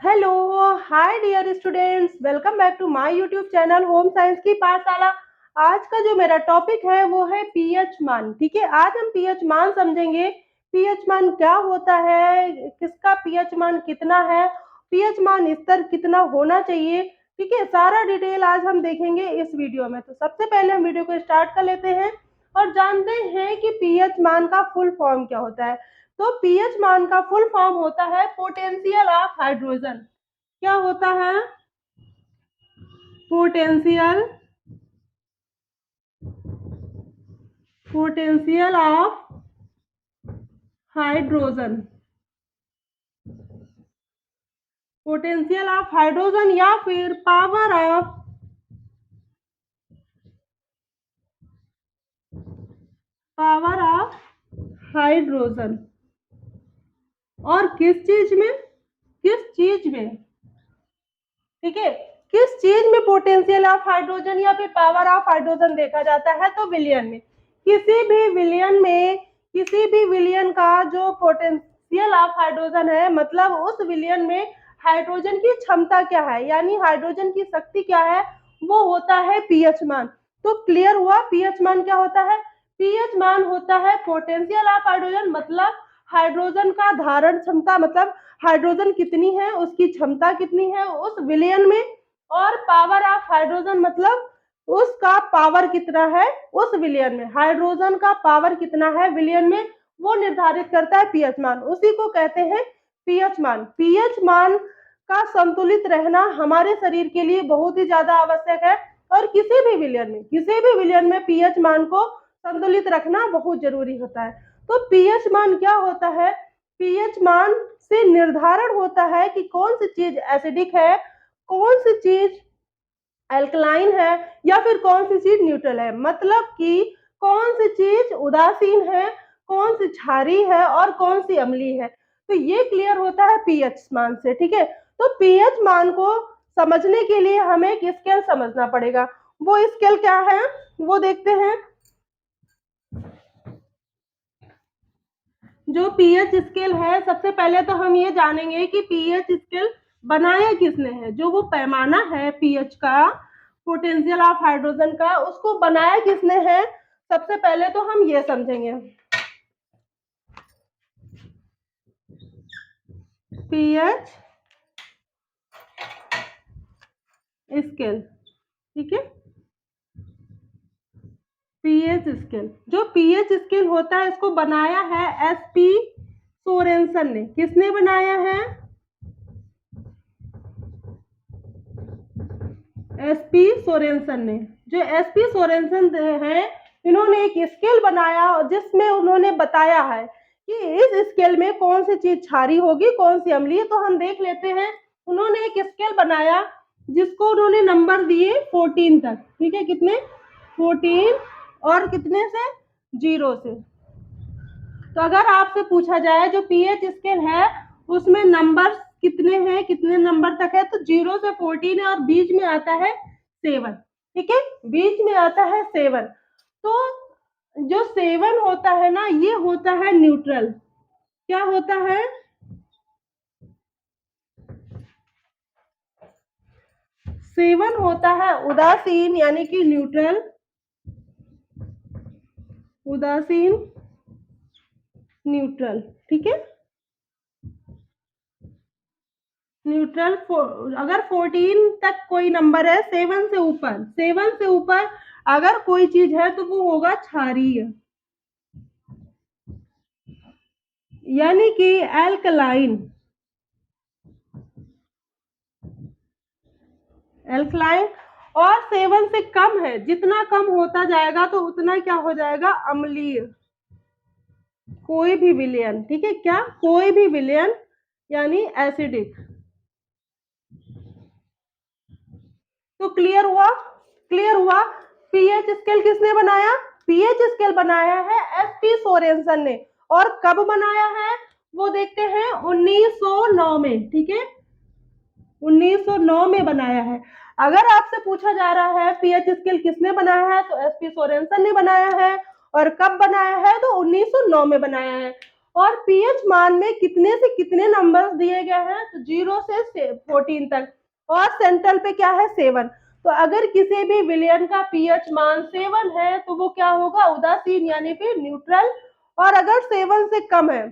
Hello, hi dear students, welcome back to my YouTube channel home science की पाठशाला। आज का जो मेरा टॉपिक है वो है पीएच मान। ठीक है, आज हम पीएच मान समझेंगे। पीएच मान क्या होता है, किसका पीएच मान कितना है, पीएच मान स्तर कितना होना चाहिए। ठीक है, सारा डिटेल आज हम देखेंगे इस वीडियो में। तो सबसे पहले हम वीडियो को स्टार्ट कर लेते हैं और जानते हैं कि पीएच मान का फुल फॉर्म क्या होता है। तो पीएच मान का फुल फॉर्म होता है पोटेंशियल ऑफ हाइड्रोजन। क्या होता है? Potential potential of hydrogen. Potential of hydrogen या फिर पावर ऑफ हाइड्रोजन। और किस चीज में ठीक है, किस चीज में पोटेंशियल ऑफ हाइड्रोजन या फिर पावर ऑफ हाइड्रोजन देखा जाता है? तो विलयन में। किसी भी विलयन का जो पोटेंशियल ऑफ हाइड्रोजन है, मतलब उस विलयन में हाइड्रोजन की क्षमता क्या है, यानी हाइड्रोजन की शक्ति क्या है, वो होता है पीएच मान। तो क्लियर हुआ पीएच मान क्या होता है। पीएच मान होता है पोटेंशियल ऑफ हाइड्रोजन, मतलब हाइड्रोजन का धारण क्षमता, मतलब हाइड्रोजन कितनी है, उसकी क्षमता कितनी है उस विलयन में। और पावर ऑफ हाइड्रोजन मतलब उसका पावर कितना है उस विलयन में, हाइड्रोजन का पावर कितना है विलयन में, वो निर्धारित करता है पीएच मान। उसी को कहते हैं पीएच मान। पीएच मान का संतुलित रहना हमारे शरीर के लिए बहुत ही ज्यादा आवश्यक है। और किसी भी विलयन में पीएच मान को संतुलित रखना बहुत जरूरी होता है। तो पीएच मान क्या होता है? पीएच मान से निर्धारण होता है कि कौन सी चीज एसिडिक है, कौन सी चीज अल्कलाइन है, या फिर कौन सी चीज न्यूट्रल है। मतलब कि कौन सी चीज उदासीन है, कौन सी क्षारीय है और कौन सी अम्लीय है। तो ये क्लियर होता है पीएच मान से। ठीक है, तो पीएच मान को समझने के लिए हमें एक स्केल समझना पड़ेगा। वो स्केल क्या है वो देखते हैं। जो पीएच स्केल है, सबसे पहले तो हम ये जानेंगे कि पीएच स्केल बनाया किसने है। जो वो पैमाना है पीएच का, पोटेंशियल ऑफ हाइड्रोजन का, उसको बनाया किसने है, सबसे पहले तो हम ये समझेंगे। PH scale. ठीक है, पीएच स्केल, जो पीएच स्केल होता है इसको बनाया है एसपी सोरेनसन ने। किसने बनाया है? एसपी सोरेनसन ने। जो एसपी सोरेनसन है, इन्होंने एक स्केल बनाया जिसमें उन्होंने बताया है कि इस स्केल में कौन सी चीज क्षारीय होगी, कौन सी अम्लीय। तो हम देख लेते हैं। उन्होंने एक स्केल बनाया जिसको उन्होंने नंबर दिए 14 तक। ठीक है, कितने? 14। और कितने से? 0 से। तो अगर आपसे पूछा जाए जो पीएच स्केल है उसमें नंबर कितने हैं, कितने नंबर तक है, तो 0 से 14 है और बीच में आता है 7। ठीक है, बीच में आता है 7। तो जो 7 होता है ना, ये होता है न्यूट्रल। क्या होता है? 7 होता है उदासीन, यानी कि न्यूट्रल। उदासीन, न्यूट्रल। ठीक है, न्यूट्रल। अगर 14 तक कोई नंबर है, 7 से ऊपर अगर कोई चीज है तो वो होगा क्षारीय, यानी कि एल्कलाइन। एल्कलाइन। और 7 से कम है, जितना कम होता जाएगा तो उतना क्या हो जाएगा? अम्लीय। कोई भी विलयन। ठीक है, क्या? कोई भी विलयन यानी एसिडिक। तो क्लियर हुआ पीएच स्केल किसने बनाया? पीएच स्केल बनाया है एसपी सोरेनसन ने। और कब बनाया है वो देखते हैं, 1909 में। ठीक है, 1909 में बनाया है। अगर आपसे पूछा जा रहा है पीएच स्केल किसने बनाया है, तो एसपी सोरेनसन ने बनाया है। और कब बनाया है? तो 1909 में बनाया है। और पीएच मान में कितने से कितने नंबर्स दिए गए हैं, तो 0 से 14 तक, और सेंट्रल पे क्या है 7। तो अगर किसी भी विलयन का पीएच मान 7 है तो वो क्या होगा, उदासीन यानी फिर न्यूट्रल। और अगर 7 से कम है,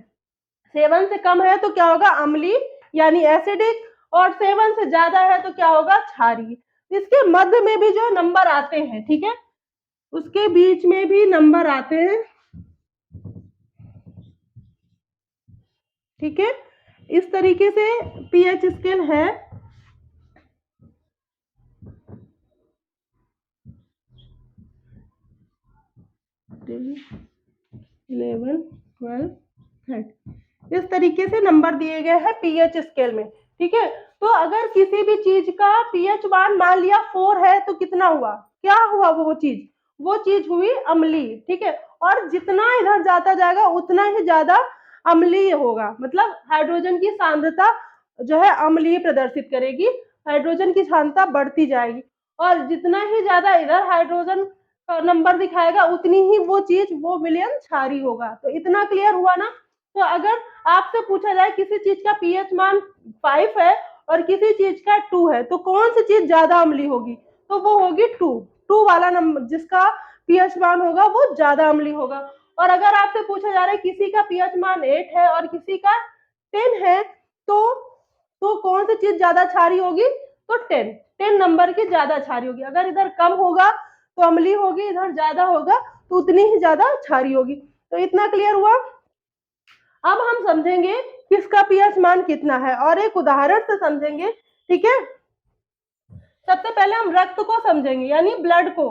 7 से कम है तो क्या होगा, अम्लीय यानी एसिडिक, और 7 से ज्यादा है तो क्या होगा, क्षारीय। इसके मध्य में भी जो नंबर आते हैं, ठीक है, उसके बीच में भी नंबर आते हैं, ठीक है। इस तरीके से पीएच स्केल है। 11, 12, 13 इस तरीके से नंबर दिए गए हैं पीएच स्केल में, ठीक है। तो अगर किसी भी चीज का पीएच मान लिया 4 है तो कितना हुआ, क्या हुआ, वो चीज हुई अम्लीय, ठीक है। और जितना इधर जाता जाएगा उतना ही ज्यादा अम्लीय होगा, मतलब हाइड्रोजन की सांद्रता जो है अम्लीय प्रदर्शित करेगी, हाइड्रोजन की सांद्रता बढ़ती जाएगी, और जितना ही ज्यादा इधर हाइड्रोजन नंबर दिखाएगा उतनी ही वो चीज, वो विलयन क्षारीय होगा। तो इतना क्लियर हुआ ना। तो अगर आपसे पूछा जाए किसी चीज का पीएच मान 5 है और किसी चीज का 2 है तो कौन सी चीज ज्यादा अम्लीय होगी, तो वो होगी 2 वाला नंबर, जिसका पीएच मान होगा वो ज्यादा अम्लीय होगा। और अगर आपसे पूछा जा रहा है किसी का पीएच मान 8 है और किसी का 10 है, तो कौन सी चीज ज्यादा क्षारीय होगी, तो 10 नंबर की ज्यादा क्षारीय होगी। अगर इधर कम होगा तो अम्लीय होगी, इधर ज्यादा होगा तो उतनी ही ज्यादा क्षारीय होगी। तो इतना क्लियर हुआ। अब हम समझेंगे किसका पीएच मान कितना है, और एक उदाहरण से समझेंगे, ठीक है। सबसे पहले हम रक्त को समझेंगे, यानी ब्लड को।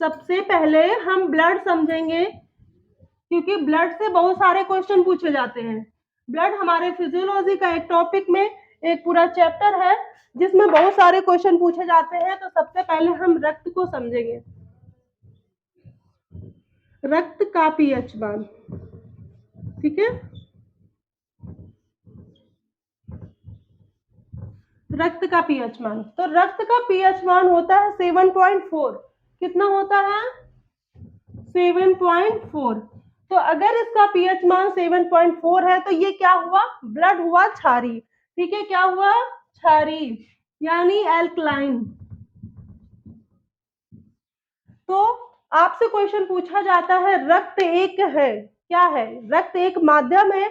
सबसे पहले हम ब्लड समझेंगे, क्योंकि ब्लड से बहुत सारे क्वेश्चन पूछे जाते हैं। ब्लड हमारे फिजियोलॉजी का एक टॉपिक में एक पूरा चैप्टर है जिसमें बहुत सारे क्वेश्चन पूछे जाते हैं। तो सबसे पहले हम रक्त को समझेंगे, रक्त का पीएच मान, ठीक है। रक्त का पीएच मान, तो रक्त का पीएच मान होता है 7.4। कितना होता है, 7.4। तो अगर इसका पीएच मान 7.4 है तो ये क्या हुआ, ब्लड हुआ क्षारीय, ठीक है। क्या हुआ, क्षारीय यानी एल्कलाइन। तो आपसे क्वेश्चन पूछा जाता है, रक्त एक है, क्या है, रक्त एक माध्यम है,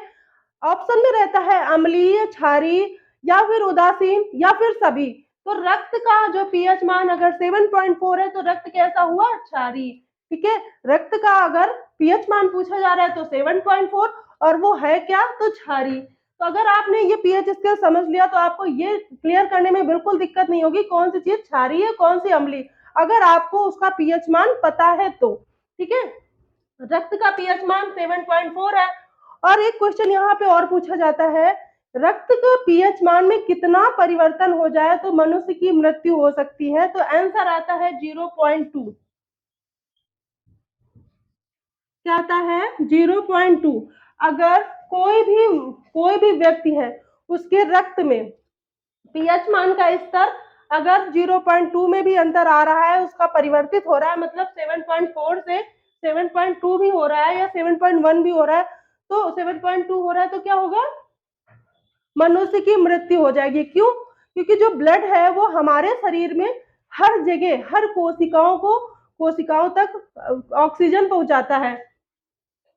ऑप्शन में रहता है अम्लीय, क्षारीय, या फिर उदासीन, या फिर सभी। तो रक्त का जो पीएच मान अगर 7.4 है तो रक्त कैसा हुआ, क्षारीय, ठीक है। रक्त का अगर पीएच मान पूछा जा रहा है तो 7.4, और वो है क्या, तो क्षारीय। तो अगर आपने ये पीएच स्केल समझ लिया तो आपको ये क्लियर करने में बिल्कुल दिक्कत नहीं होगी कौन सी चीज क्षारीय है कौन सी अम्लीय, अगर आपको उसका पीएच मान पता है तो, ठीक है। रक्त का पीएच मान 7.4 है। और एक क्वेश्चन यहाँ पे और पूछा जाता है, रक्त का पीएच मान में कितना परिवर्तन हो जाए तो मनुष्य की मृत्यु हो सकती है, तो आंसर आता है 0.2। क्या आता है, 0.2। अगर कोई भी व्यक्ति है, उसके रक्त में पीएच मान का स्तर अगर 0.2 में भी अंतर आ रहा है, उसका परिवर्तित हो रहा है, मतलब 7.4 से 7.2 भी हो रहा है या 7.1 भी हो रहा है, तो 7.2 हो रहा है तो क्या होगा, मनुष्य की मृत्यु हो जाएगी। क्यों, क्योंकि जो ब्लड है वो हमारे शरीर में हर जगह, हर कोशिकाओं तक ऑक्सीजन पहुंचाता है।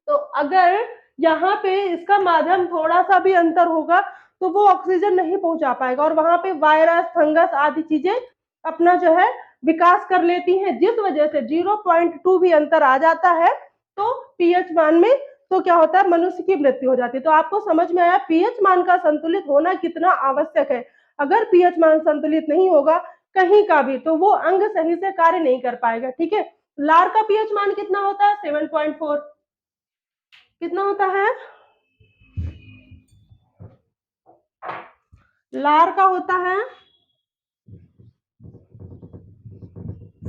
तो अगर यहाँ पे इसका माध्यम थोड़ा सा भी अंतर होगा तो वो ऑक्सीजन नहीं पहुंचा पाएगा, और वहां पे वायरस, फंगस आदि चीजें अपना जो है विकास कर लेती हैं, जिस वजह से 0.2 भी अंतर आ जाता है तो पीएच मान में, तो क्या होता है, मनुष्य की मृत्यु हो जाती है। तो आपको समझ में आया पीएच मान का संतुलित होना कितना आवश्यक है। अगर पीएच मान संतुलित नहीं होगा कहीं का भी, तो वो अंग सही से कार्य नहीं कर पाएगा, ठीक है। लार का पीएच मान कितना होता है, 7.4। कितना होता है, लार का होता है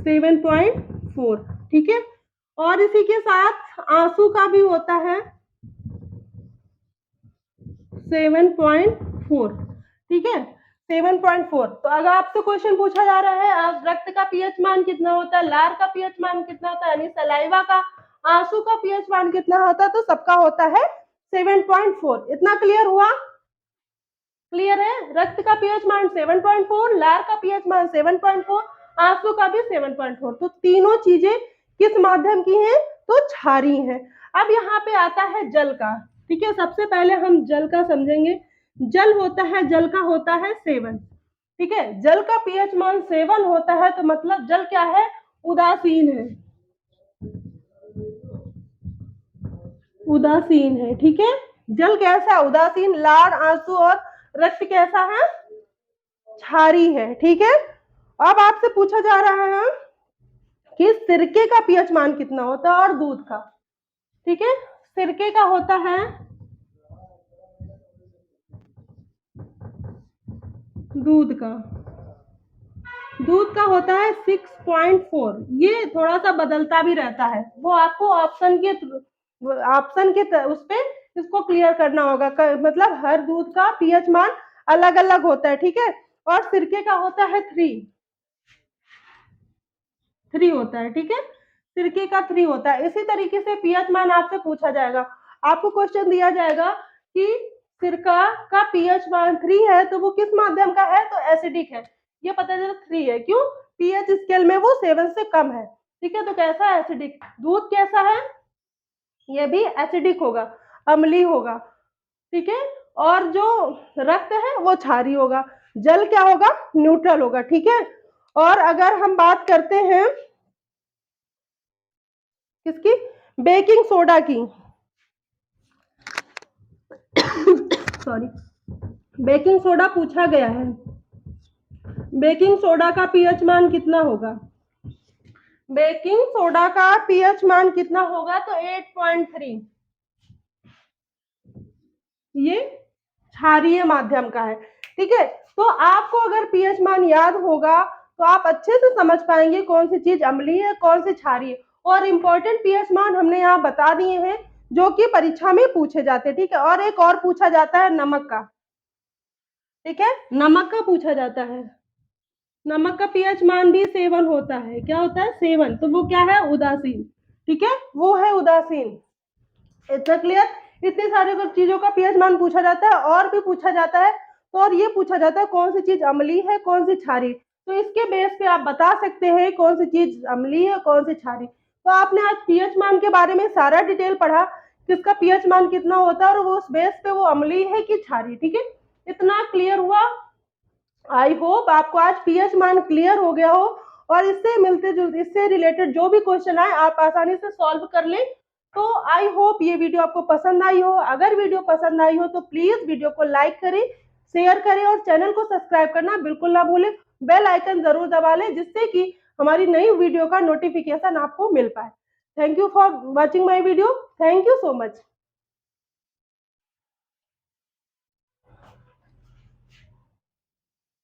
7.4, ठीक है। और इसी के साथ आंसू का भी होता है 7.4, ठीक है। 7.4। तो अगर आपसे क्वेश्चन पूछा जा रहा है रक्त का पीएच मान कितना होता है, लार का पीएच मान कितना होता है, यानी सलाइवा का आंसू का पीएच मान कितना होता है? तो सबका होता है 7.4। इतना क्लियर हुआ? क्लियर है? रक्त का पीएच मान 7.4, लार का पीएच मान 7.4, आंसू का भी 7.4। तो तीनों चीजें किस माध्यम की हैं? तो क्षारीय हैं। अब यहाँ पे आता है जल का। ठीक है, सबसे पहले हम जल का समझेंगे। जल होता है, जल का होता है 7। ठीक है, जल का पीएच मान 7 होता है तो मतलब जल क्या है? उदासीन है। उदासीन है। ठीक है, जल कैसा है? उदासीन। लार, आंसू और रक्त कैसा है? क्षारीय है। ठीक है, अब आपसे पूछा जा रहा है कि सिरके का पीएच मान कितना होता है और दूध का। ठीक है, सिरके का होता है, दूध का, दूध का होता है 6.4। ये थोड़ा सा बदलता भी रहता है, वो आपको ऑप्शन के उस पे इसको क्लियर करना होगा। मतलब हर दूध का पीएच मान अलग अलग होता है। ठीक है, और सिरके का होता है 3 होता है। ठीक है, सिरके का 3 होता है। इसी तरीके से पीएच मान आपसे पूछा जाएगा। आपको क्वेश्चन दिया जाएगा कि सिरका का पीएच मान 3 है तो वो किस माध्यम का है? तो एसिडिक है। ये पता चला 3 है, क्यों? पीएच स्केल में वो 7 से कम है। ठीक है, तो कैसा है? एसिडिक। दूध कैसा है? ये भी एसिडिक होगा, अम्लीय होगा। ठीक है, और जो रक्त है वो क्षारीय होगा। जल क्या होगा? न्यूट्रल होगा। ठीक है, और अगर हम बात करते हैं किसकी? बेकिंग सोडा की। सॉरी, बेकिंग सोडा पूछा गया है। बेकिंग सोडा का पीएच मान कितना होगा? बेकिंग सोडा का पीएच मान कितना होगा? तो 8.3। ये क्षारीय माध्यम का है। ठीक है, तो आपको अगर पीएच मान याद होगा तो आप अच्छे से समझ पाएंगे कौन सी चीज अम्लीय है, कौन सी क्षारीय। और इम्पोर्टेंट पीएच मान हमने यहाँ बता दिए हैं जो कि परीक्षा में पूछे जाते हैं। ठीक है, और एक और पूछा जाता है नमक का। ठीक है, नमक का पूछा जाता है। नमक का पीएच मान भी 7 होता है। क्या होता है? 7। तो वो क्या है? उदासीन। ठीक है, वो है उदासीन। इतना क्लियर? इतनी सारी चीजों का पीएच मान पूछा जाता है, और भी पूछा जाता है। तो और ये पूछा जाता है कौन सी चीज अम्लीय है, कौन सी क्षारीय। तो इसके बेस पे आप बता सकते हैं कौन सी चीज अम्लीय है, कौन सी क्षारीय। तो आपने आज पीएच मान के बारे में सारा डिटेल पढ़ा, किसका पीएच मान कितना होता है और वो उस बेस पे वो अम्लीय है कि क्षारीय। ठीक है, इतना क्लियर हुआ? आई होप आपको आज पीएच मान क्लियर हो गया हो, और इससे मिलते जुलते, इससे रिलेटेड जो भी क्वेश्चन आए आप आसानी से सॉल्व कर लें। तो आई होप ये वीडियो आपको पसंद आई हो। अगर वीडियो पसंद आई हो तो प्लीज वीडियो को लाइक करें, शेयर करें और चैनल को सब्सक्राइब करना बिल्कुल ना भूलें। बेल आइकन जरूर दबा लें जिससे कि हमारी नई वीडियो का नोटिफिकेशन आपको मिल पाए। Thank you for watching my video. Thank you so much.